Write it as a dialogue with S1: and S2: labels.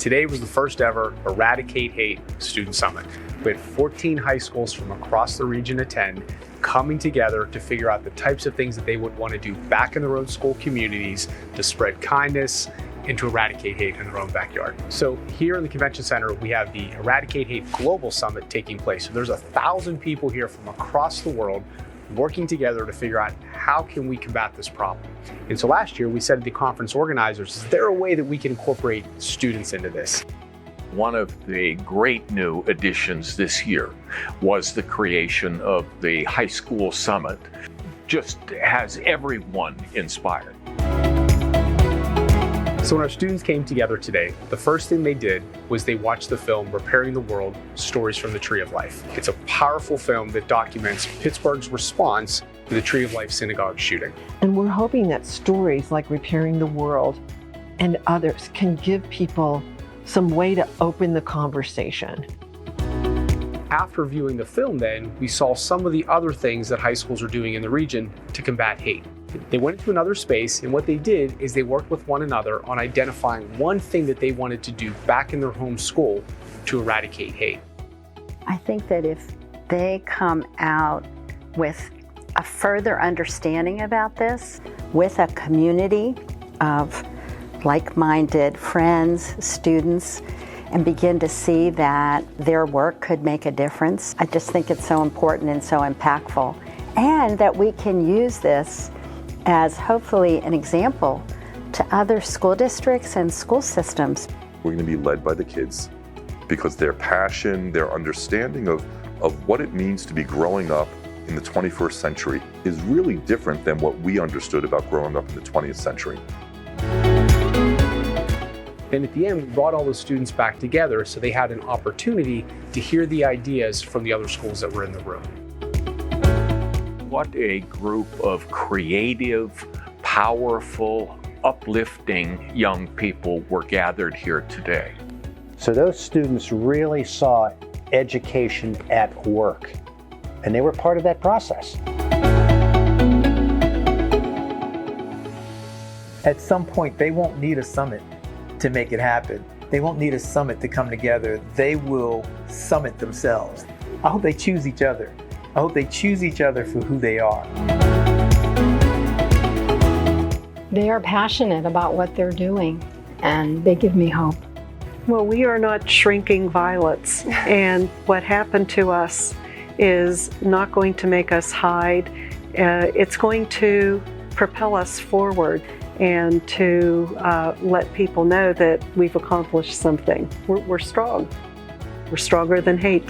S1: Today was the first ever Eradicate Hate Student Summit. We had 14 high schools from across the region attend, coming together to figure out the types of things that they would want to do back in their own school communities to spread kindness and to eradicate hate in their own backyard. So here in the convention center, we have the Eradicate Hate Global Summit taking place. So there's 1,000 people here from across the world working together to figure out how can we combat this problem. And so last year we said to the conference organizers, is there a way that we can incorporate students into this?
S2: One of the great new additions this year was the creation of the High School Summit. Just has everyone inspired.
S1: So when our students came together today, the first thing they did was they watched the film Repairing the World, Stories from the Tree of Life. It's a powerful film that documents Pittsburgh's response to the Tree of Life synagogue shooting.
S3: And we're hoping that stories like Repairing the World and others can give people some way to open the conversation.
S1: After viewing the film then, we saw some of the other things that high schools are doing in the region to combat hate. They went into another space, and what they did is they worked with one another on identifying one thing that they wanted to do back in their home school to eradicate hate.
S4: I think that if they come out with a further understanding about this, with a community of like-minded friends, students, and begin to see that their work could make a difference, I just think it's so important and so impactful. And that we can use this as hopefully an example to other school districts and school systems.
S5: We're going to be led by the kids because their passion, their understanding of what it means to be growing up in the 21st century is really different than what we understood about growing up in the 20th century.
S1: And at the end, we brought all the students back together so they had an opportunity to hear the ideas from the other schools that were in the room.
S2: What a group of creative, powerful, uplifting young people were gathered here today.
S6: So those students really saw education at work, and they were part of that process.
S7: At some point, they won't need a summit to make it happen. They won't need a summit to come together. They will summit themselves. I hope they choose each other. I hope they choose each other for who they are.
S8: They are passionate about what they're doing, and they give me hope.
S9: Well, we are not shrinking violets, and what happened to us is not going to make us hide. It's going to propel us forward and to let people know that we've accomplished something. We're strong. We're stronger than hate.